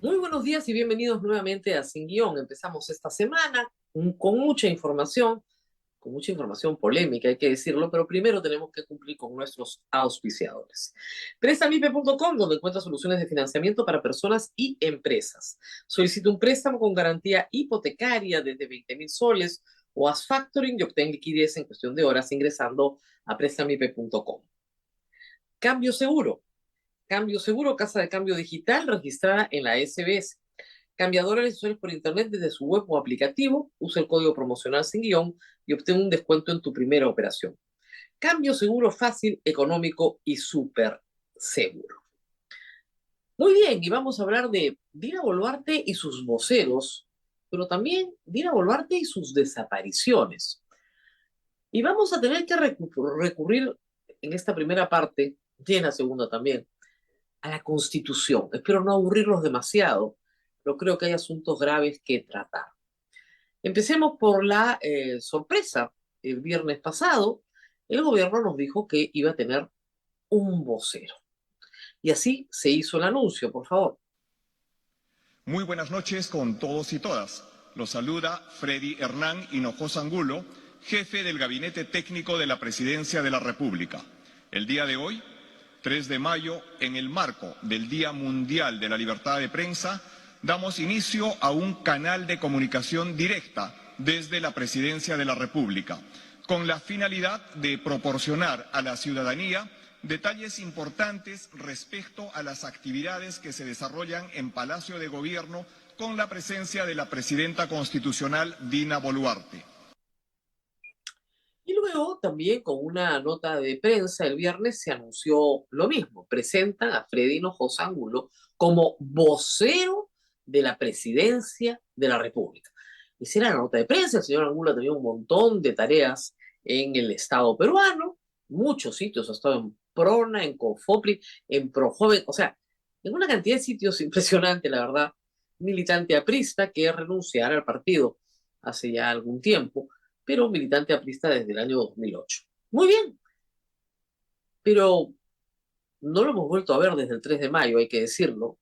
Muy buenos días y bienvenidos nuevamente a Sin Guión. Empezamos esta semana con mucha información polémica, hay que decirlo, pero primero tenemos que cumplir con nuestros auspiciadores. Prestamipe.com, donde encuentra soluciones de financiamiento para personas y empresas. Solicita un préstamo con garantía hipotecaria desde 20.000 soles o haz factoring y obtén liquidez en cuestión de horas ingresando a prestamipe.com. Cambio seguro. Cambio Seguro, casa de cambio digital registrada en la SBS. Cambiadora de accesorios por internet desde su web o aplicativo. Usa el código promocional sin guión y obtén un descuento en tu primera operación. Cambio seguro, fácil, económico y súper seguro. Muy bien, y vamos a hablar de Dina Boluarte y sus voceros, pero también Dina Boluarte y sus desapariciones. Y vamos a tener que recurrir en esta primera parte, y en la segunda también, a la Constitución. Espero no aburrirlos demasiado, pero creo que hay asuntos graves que tratar. Empecemos por la sorpresa. El viernes pasado, el gobierno nos dijo que iba a tener un vocero. Y así se hizo el anuncio, por favor. Muy buenas noches con todos y todas. Los saluda Freddy Hernán Hinojosa Angulo, jefe del Gabinete Técnico de la Presidencia de la República. El día de hoy, 3 de mayo, en el marco del Día Mundial de la Libertad de Prensa, damos inicio a un canal de comunicación directa desde la Presidencia de la República, con la finalidad de proporcionar a la ciudadanía detalles importantes respecto a las actividades que se desarrollan en Palacio de Gobierno con la presencia de la presidenta constitucional Dina Boluarte. Y luego también con una nota de prensa el viernes se anunció lo mismo. Presentan a Freddy Hinojosa Angulo como vocero de la presidencia de la República. Hiciera la nota de prensa, el señor Angulo tenía un montón de tareas en el Estado peruano, muchos sitios, ha estado en Prona, en Confopli, en Projoven, o sea, en una cantidad de sitios impresionante, la verdad, militante aprista que renunciara al partido hace ya algún tiempo, pero militante aprista desde el año 2008. Muy bien, pero no lo hemos vuelto a ver desde el 3 de mayo, hay que decirlo.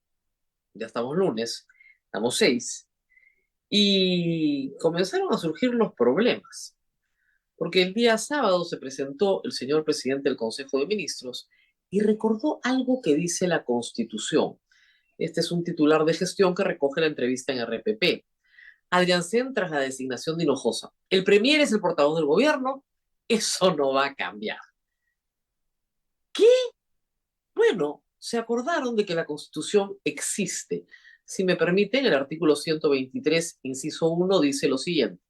Ya estamos lunes, estamos 6, y comenzaron a surgir los problemas, porque el día sábado se presentó el señor presidente del Consejo de Ministros y recordó algo que dice la Constitución. Este es un titular de gestión que recoge la entrevista en RPP. Adrián Sen tras la designación de Hinojosa. El premier es el portavoz del gobierno, eso no va a cambiar. ¿Qué? Bueno, se acordaron de que la Constitución existe. Si me permiten, el artículo 123, inciso 1, dice lo siguiente.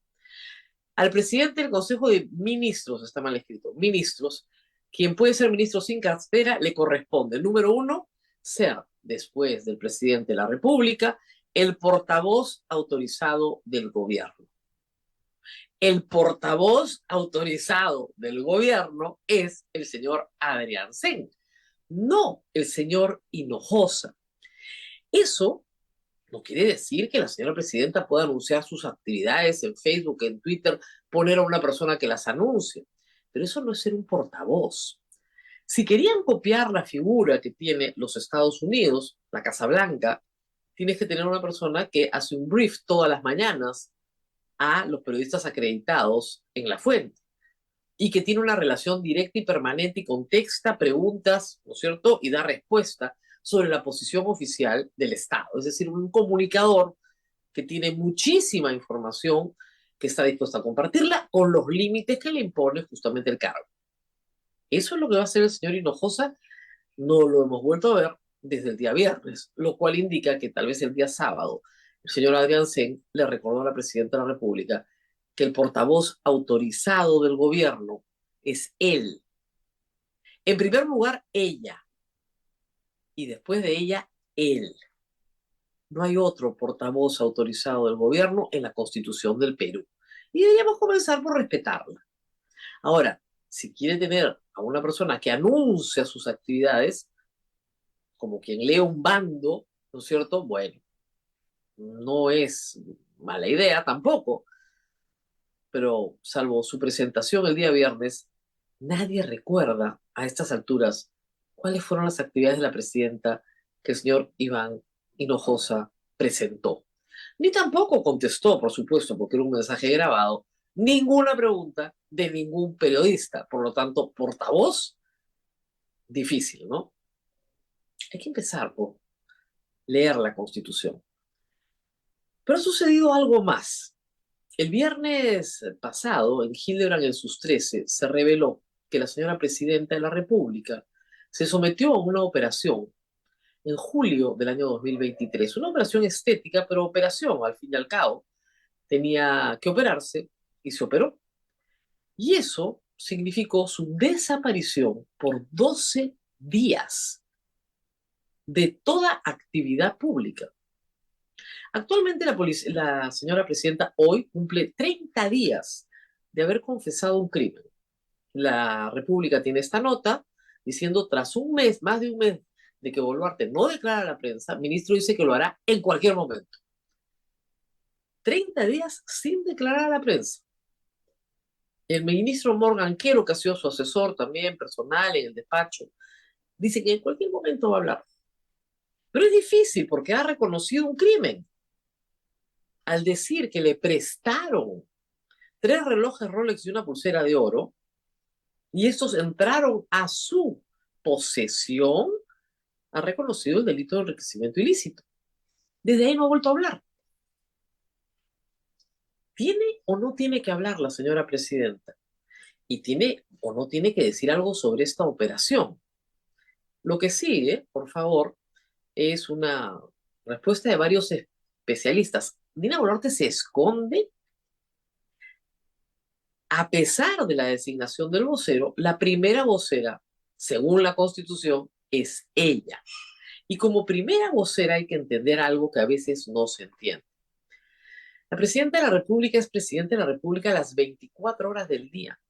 Al presidente del Consejo de Ministros, está mal escrito, ministros, quien puede ser ministro sin cartera, le corresponde, número 1, ser, después del presidente de la República, el portavoz autorizado del gobierno. El portavoz autorizado del gobierno es el señor Adrián Sen, no el señor Hinojosa. Eso no quiere decir que la señora presidenta pueda anunciar sus actividades en Facebook, en Twitter, poner a una persona que las anuncie, pero eso no es ser un portavoz. Si querían copiar la figura que tiene los Estados Unidos, la Casa Blanca, tienes que tener una persona que hace un brief todas las mañanas a los periodistas acreditados en la fuente y que tiene una relación directa y permanente y contesta preguntas, ¿no es cierto?, y da respuesta sobre la posición oficial del Estado. Es decir, un comunicador que tiene muchísima información que está dispuesto a compartirla con los límites que le impone justamente el cargo. Eso es lo que va a hacer el señor Hinojosa. No lo hemos vuelto a ver desde el día viernes, lo cual indica que tal vez el día sábado el señor Adrián Sen le recordó a la presidenta de la República que el portavoz autorizado del gobierno es él. En primer lugar, ella, y después de ella, él. No hay otro portavoz autorizado del gobierno en la Constitución del Perú. Y deberíamos comenzar por respetarla. Ahora, si quiere tener a una persona que anuncia sus actividades, como quien lee un bando, ¿no es cierto? Bueno, no es mala idea tampoco, pero salvo su presentación el día viernes, nadie recuerda a estas alturas cuáles fueron las actividades de la presidenta que el señor Iván Hinojosa presentó. Ni tampoco contestó, por supuesto, porque era un mensaje grabado, ninguna pregunta de ningún periodista. Por lo tanto, portavoz, difícil, ¿no? Hay que empezar por leer la Constitución. Pero ha sucedido algo más. El viernes pasado, en Hildebrand en sus 13, se reveló que la señora presidenta de la República se sometió a una operación en julio del año 2023. Una operación estética, pero operación, al fin y al cabo. Tenía que operarse y se operó. Y eso significó su desaparición por 12 días de toda actividad pública. Actualmente la señora presidenta hoy cumple 30 días de haber confesado un crimen. La República tiene esta nota diciendo tras un mes, más de un mes, de que Boluarte no declara a la prensa, el ministro dice que lo hará en cualquier momento. 30 días sin declarar a la prensa. El ministro Morgan Quero, que ha sido su asesor también personal en el despacho, dice que en cualquier momento va a hablar. Pero es difícil porque ha reconocido un crimen al decir que le prestaron 3 relojes Rolex y una pulsera de oro y estos entraron a su posesión. Ha reconocido el delito de enriquecimiento ilícito. Desde ahí no ha vuelto a hablar. ¿Tiene o no tiene que hablar la señora presidenta? Y tiene o no tiene que decir algo sobre esta operación. Lo que sigue, por favor, es una respuesta de varios especialistas. Dina Boluarte se esconde. A pesar de la designación del vocero, la primera vocera, según la Constitución, es ella. Y como primera vocera hay que entender algo que a veces no se entiende. La presidenta de la República es presidenta de la República a las 24 horas del día,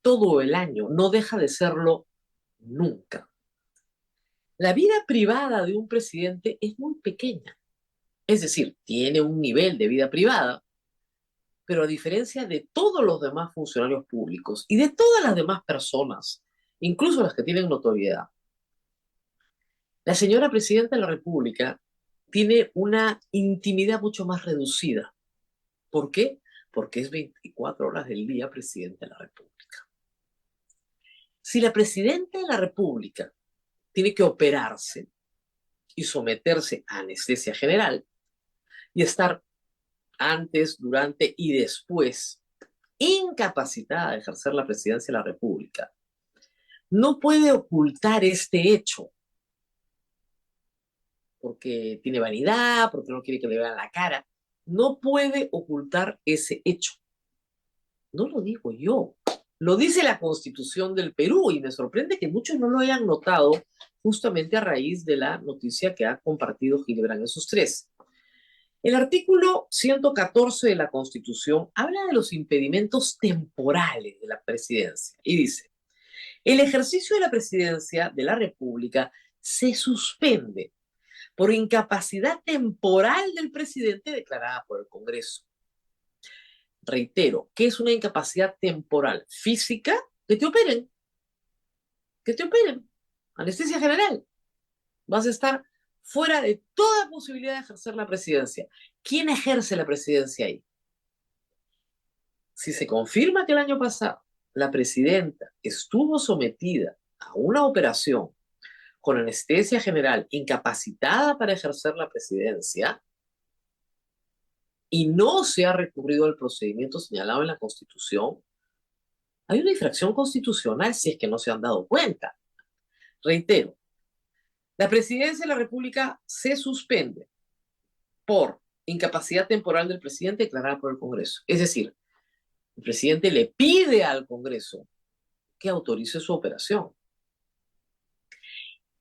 todo el año, no deja de serlo nunca. La vida privada de un presidente es muy pequeña, es decir, tiene un nivel de vida privada, pero a diferencia de todos los demás funcionarios públicos y de todas las demás personas, incluso las que tienen notoriedad, la señora presidenta de la República tiene una intimidad mucho más reducida. ¿Por qué? Porque es 24 horas del día presidenta de la República. Si la presidenta de la República tiene que operarse y someterse a anestesia general y estar antes, durante y después incapacitada de ejercer la presidencia de la República, no puede ocultar este hecho porque tiene vanidad, porque no quiere que le vean la cara. No puede ocultar ese hecho. No lo digo yo, lo dice la Constitución del Perú y me sorprende que muchos no lo hayan notado justamente a raíz de la noticia que ha compartido Hildebrand en sus 13. El artículo 114 de la Constitución habla de los impedimentos temporales de la presidencia y dice: el ejercicio de la presidencia de la República se suspende por incapacidad temporal del presidente declarada por el Congreso. Reitero, ¿qué es una incapacidad temporal? Física, que te operen, que te operen. Anestesia general. Vas a estar fuera de toda posibilidad de ejercer la presidencia. ¿Quién ejerce la presidencia ahí? Si se confirma que el año pasado la presidenta estuvo sometida a una operación con anestesia general, incapacitada para ejercer la presidencia, y no se ha recurrido al procedimiento señalado en la Constitución, hay una infracción constitucional si es que no se han dado cuenta. Reitero, la presidencia de la República se suspende por incapacidad temporal del presidente declarada por el Congreso. Es decir, el presidente le pide al Congreso que autorice su operación.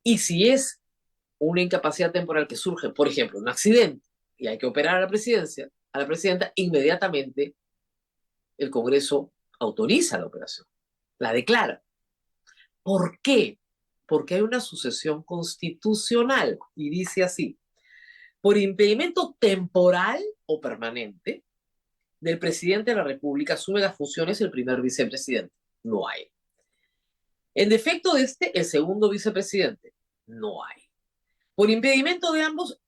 Y si es una incapacidad temporal que surge, por ejemplo, un accidente, y hay que operar a la presidencia, a la presidenta, inmediatamente el Congreso autoriza la operación, la declara. ¿Por qué? Porque hay una sucesión constitucional y dice así: por impedimento temporal o permanente del presidente de la República asume las funciones el primer vicepresidente. No hay. En defecto de el segundo vicepresidente. No hay. Por impedimento de ambos,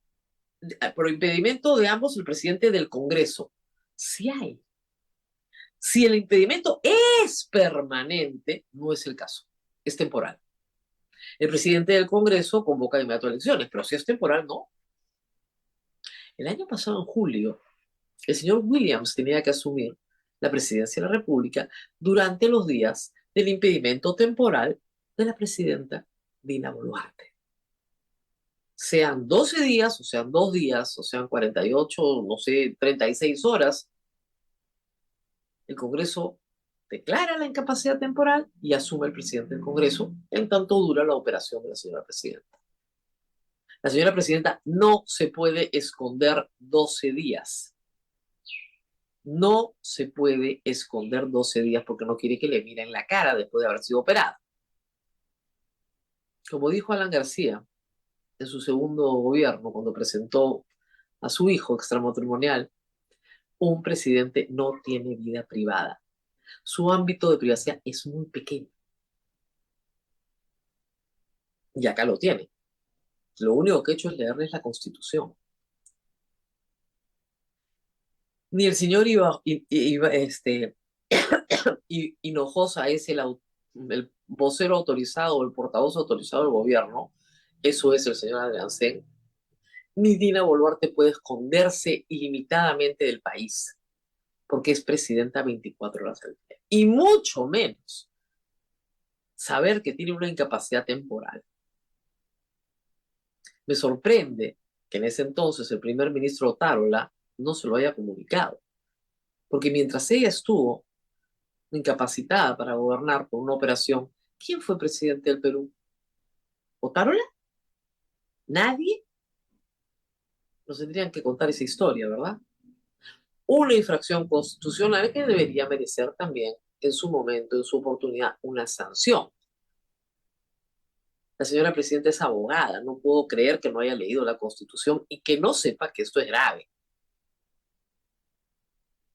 por impedimento de ambos el presidente del Congreso. Sí hay. Si el impedimento es permanente, no es el caso, es temporal. El presidente del Congreso convoca de inmediato elecciones, pero si es temporal, no. El año pasado, en julio, el señor Williams tenía que asumir la presidencia de la República durante los días del impedimento temporal de la presidenta Dina Boluarte. Sean 12 días, o sean 2 días, o sean 48, no sé, 36 horas, el Congreso declara la incapacidad temporal y asume el presidente del Congreso en tanto dura la operación de la señora presidenta. La señora presidenta no se puede esconder 12 días. No se puede esconder 12 días porque no quiere que le miren la cara después de haber sido operada. Como dijo Alan García en su segundo gobierno, cuando presentó a su hijo extramatrimonial, un presidente no tiene vida privada. Su ámbito de privacidad es muy pequeño. Y acá lo tiene. Lo único que he hecho es leerles la Constitución. Ni el señor Hinojosa es el vocero autorizado, el portavoz autorizado del gobierno. Eso es el señor Adriancén. Ni Dina Boluarte puede esconderse ilimitadamente del país, porque es presidenta 24 horas al día. Y mucho menos saber que tiene una incapacidad temporal. Me sorprende que en ese entonces el primer ministro Otárola no se lo haya comunicado, porque mientras ella estuvo incapacitada para gobernar por una operación, ¿quién fue presidente del Perú? ¿Otárola? ¿Nadie? Nos tendrían que contar esa historia, ¿verdad? Una infracción constitucional que debería merecer también en su momento, en su oportunidad, una sanción. La señora presidenta es abogada, no puedo creer que no haya leído la Constitución y que no sepa que esto es grave.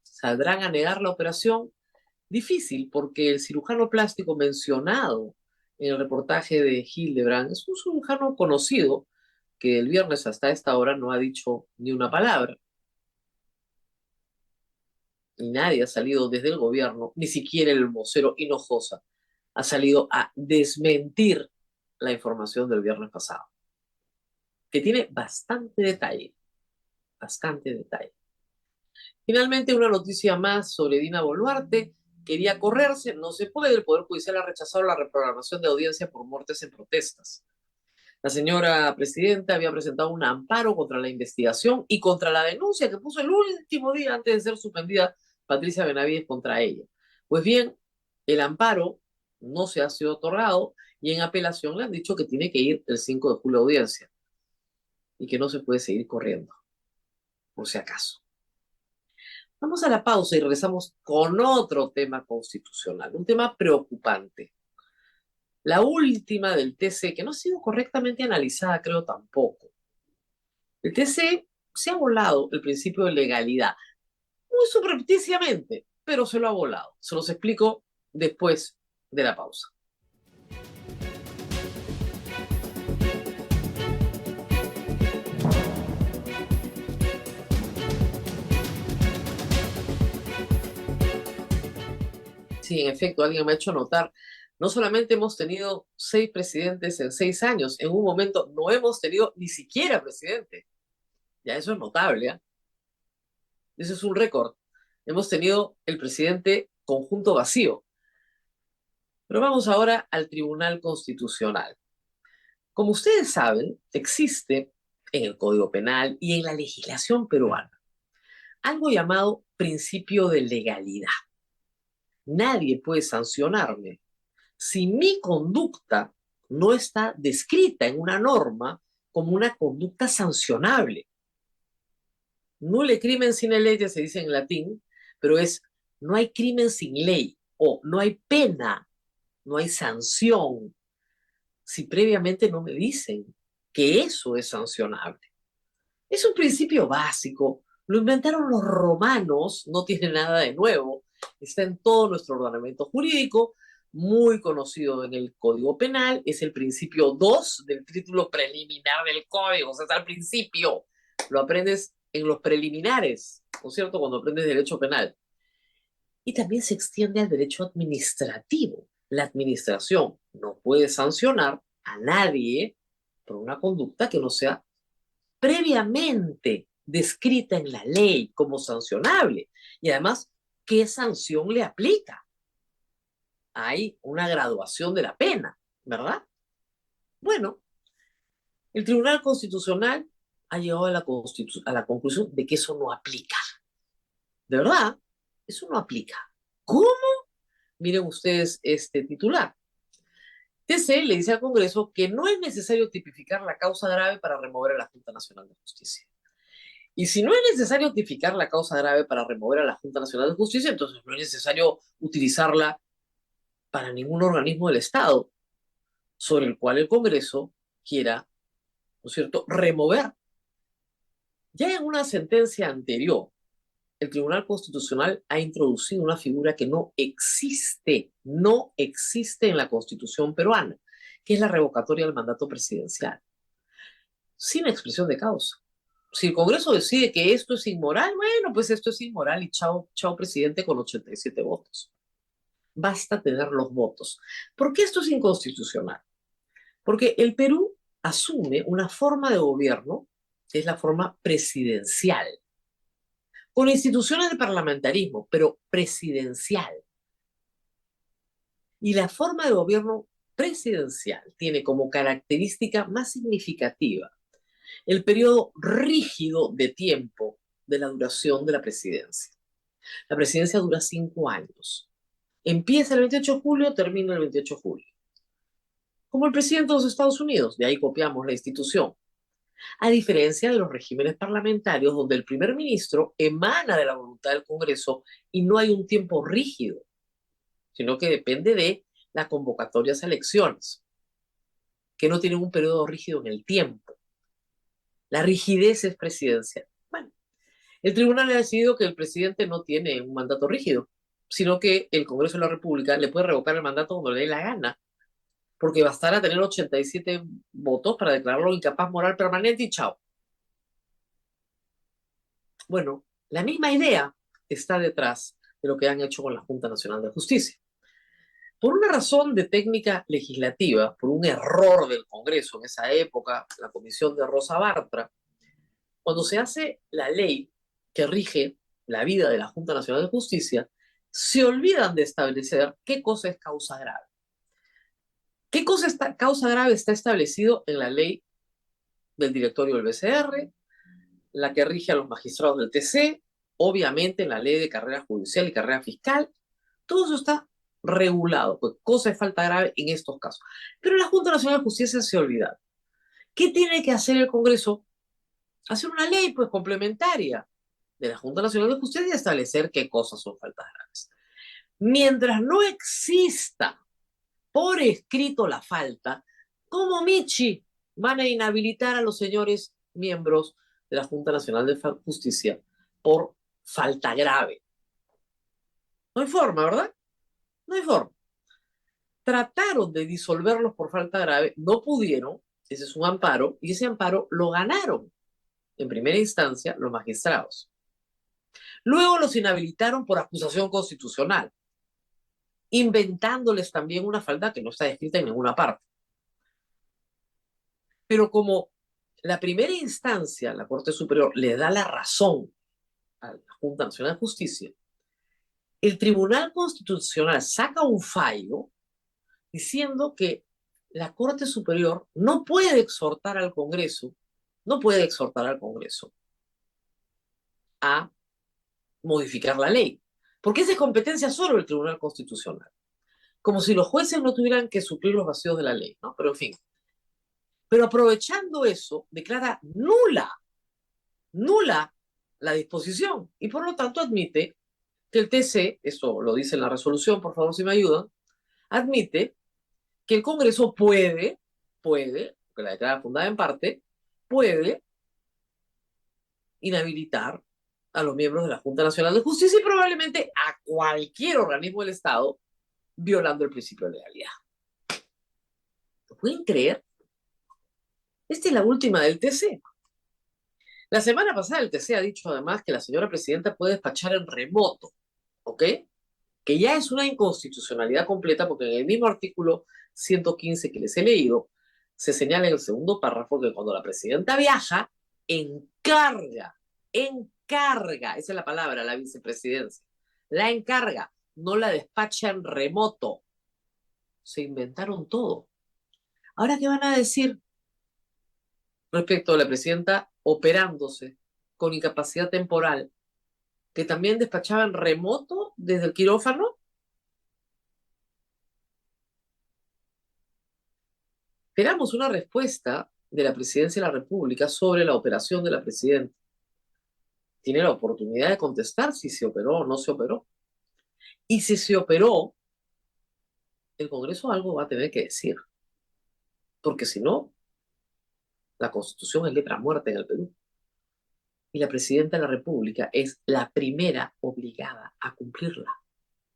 ¿Saldrán a negar la operación? Difícil, porque el cirujano plástico mencionado en el reportaje de Hildebrand es un cirujano conocido que el viernes hasta esta hora no ha dicho ni una palabra. Y nadie ha salido desde el gobierno, ni siquiera el vocero Hinojosa, ha salido a desmentir la información del viernes pasado, que tiene bastante detalle, bastante detalle. Finalmente, una noticia más sobre Dina Boluarte. Quería correrse, no se puede. El Poder Judicial ha rechazado la reprogramación de audiencia por muertes en protestas. La señora presidenta había presentado un amparo contra la investigación y contra la denuncia que puso el último día antes de ser suspendida Patricia Benavides contra ella. Pues bien, el amparo no se ha sido otorgado y en apelación le han dicho que tiene que ir el 5 de julio a audiencia y que no se puede seguir corriendo, por si acaso. Vamos a la pausa y regresamos con otro tema constitucional, un tema preocupante. La última del TC, que no ha sido correctamente analizada, creo tampoco. El TC se ha volado el principio de legalidad, muy subrepticiamente, pero se lo ha volado. Se los explico después de la pausa. Sí, en efecto, alguien me ha hecho notar, no solamente hemos tenido 6 presidentes en 6 años, en un momento no hemos tenido ni siquiera presidente. Ya eso es notable, ¿eh? Eso es un récord. Hemos tenido el presidente conjunto vacío. Pero vamos ahora al Tribunal Constitucional. Como ustedes saben, existe en el Código Penal y en la legislación peruana algo llamado principio de legalidad. Nadie puede sancionarme si mi conducta no está descrita en una norma como una conducta sancionable. Nulle crimen sine lege se dice en latín, pero es no hay crimen sin ley o no hay pena, no hay sanción si previamente no me dicen que eso es sancionable. Es un principio básico, lo inventaron los romanos, no tiene nada de nuevo, está en todo nuestro ordenamiento jurídico, muy conocido en el Código Penal, es el principio 2 del título preliminar del Código, o sea, está al principio. lo aprendes en los preliminares, ¿no es cierto?, cuando aprendes derecho penal. Y también se extiende al derecho administrativo. La administración no puede sancionar a nadie por una conducta que no sea previamente descrita en la ley como sancionable. Y además, ¿qué sanción le aplica? Hay una graduación de la pena, ¿verdad? Bueno, el Tribunal Constitucional ha llegado a la conclusión de que eso no aplica. ¿De verdad? Eso no aplica. ¿Cómo? Miren ustedes este titular. TC le dice al Congreso que no es necesario tipificar la causa grave para remover a la Junta Nacional de Justicia. Y si no es necesario tipificar la causa grave para remover a la Junta Nacional de Justicia, entonces no es necesario utilizarla para ningún organismo del Estado sobre el cual el Congreso quiera, ¿no es cierto?, remover. Ya en una sentencia anterior, el Tribunal Constitucional ha introducido una figura que no existe en la Constitución peruana, que es la revocatoria del mandato presidencial, sin expresión de causa. Si el Congreso decide que esto es inmoral, bueno, pues esto es inmoral y chao, chao presidente con 87 votos. Basta tener los votos. ¿Por qué esto es inconstitucional? Porque el Perú asume una forma de gobierno que es la forma presidencial, con instituciones de parlamentarismo, pero presidencial. Y la forma de gobierno presidencial tiene como característica más significativa el periodo rígido de tiempo de la duración de la presidencia. La presidencia dura 5 años. Empieza el 28 de julio, termina el 28 de julio. Como el presidente de los Estados Unidos, de ahí copiamos la institución. A diferencia de los regímenes parlamentarios, donde el primer ministro emana de la voluntad del Congreso y no hay un tiempo rígido, sino que depende de las convocatorias a elecciones, que no tienen un periodo rígido en el tiempo. La rigidez es presidencial. Bueno, el tribunal ha decidido que el presidente no tiene un mandato rígido, sino que el Congreso de la República le puede revocar el mandato cuando le dé la gana, porque bastará tener 87 votos para declararlo incapaz moral permanente y chao. Bueno, la misma idea está detrás de lo que han hecho con la Junta Nacional de Justicia. Por una razón de técnica legislativa, por un error del Congreso en esa época, la comisión de Rosa Bartra, cuando se hace la ley que rige la vida de la Junta Nacional de Justicia, se olvidan de establecer qué cosa es causa grave. ¿Qué cosa causa grave está establecido en la ley del directorio del BCR, la que rige a los magistrados del TC, obviamente en la ley de carrera judicial y carrera fiscal? Todo eso está regulado, pues cosa es falta grave en estos casos. Pero la Junta Nacional de Justicia se olvida. ¿Qué tiene que hacer el Congreso? Hacer una ley pues complementaria de la Junta Nacional de Justicia y establecer qué cosas son faltas graves. Mientras no exista por escrito la falta, como Michi van a inhabilitar a los señores miembros de la Junta Nacional de Justicia por falta grave. No hay forma, ¿verdad? No hay forma. Trataron de disolverlos por falta grave, no pudieron, ese es un amparo, y ese amparo lo ganaron en primera instancia los magistrados. Luego los inhabilitaron por acusación constitucional, inventándoles también una falta que no está descrita en ninguna parte. Pero como la primera instancia, la Corte Superior, le da la razón a la Junta Nacional de Justicia, el Tribunal Constitucional saca un fallo diciendo que la Corte Superior no puede exhortar al Congreso a modificar la ley, porque esa es competencia solo del Tribunal Constitucional, como si los jueces no tuvieran que suplir los vacíos de la ley, ¿no? Pero en fin. Pero aprovechando eso, declara nula la disposición y por lo tanto admite que el TC, eso lo dice en la resolución, por favor si me ayudan, admite que el Congreso puede, porque la declara fundada en parte, puede inhabilitar a los miembros de la Junta Nacional de Justicia y probablemente a cualquier organismo del Estado violando el principio de legalidad. ¿Lo pueden creer? Esta es la última del TC. La semana pasada el TC ha dicho además que la señora presidenta puede despachar en remoto, ¿ok? Que ya es una inconstitucionalidad completa porque en el mismo artículo 115 que les he leído, se señala en el segundo párrafo que cuando la presidenta viaja, encarga, esa es la palabra, la vicepresidencia, la encarga, no la despacha en remoto. Se inventaron todo. Ahora, ¿qué van a decir respecto a la presidenta operándose con incapacidad temporal, que también despachaba en remoto desde el quirófano? Esperamos una respuesta de la presidencia de la República sobre la operación de la presidenta. Tiene la oportunidad de contestar si se operó o no se operó. Y si se operó, el Congreso algo va a tener que decir, porque si no, la Constitución es letra muerta en el Perú. Y la presidenta de la República es la primera obligada a cumplirla,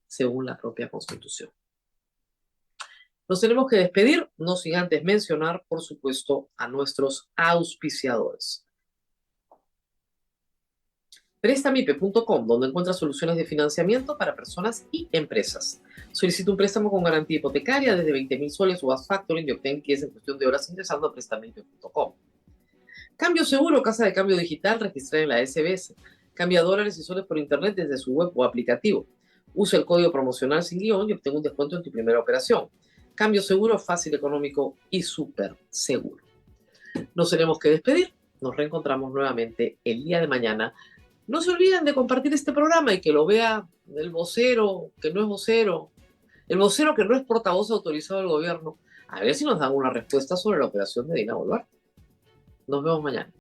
según la propia Constitución. Nos tenemos que despedir, no sin antes mencionar, por supuesto, a nuestros auspiciadores. Prestamipe.com, donde encuentras soluciones de financiamiento para personas y empresas. Solicita un préstamo con garantía hipotecaria desde 20.000 soles o haz factoring y obtén que es en cuestión de horas ingresando a prestamipe.com. Cambio Seguro, casa de cambio digital registrada en la SBS. Cambia dólares y soles por internet desde su web o aplicativo. Usa el código promocional sin guión y obtén un descuento en tu primera operación. Cambio Seguro, fácil, económico y súper seguro. Nos tenemos que despedir. Nos reencontramos nuevamente el día de mañana. No se olviden de compartir este programa y que lo vea el vocero, que no es vocero, el vocero que no es portavoz autorizado del gobierno. A ver si nos dan una respuesta sobre la operación de Dina Boluarte. Nos vemos mañana.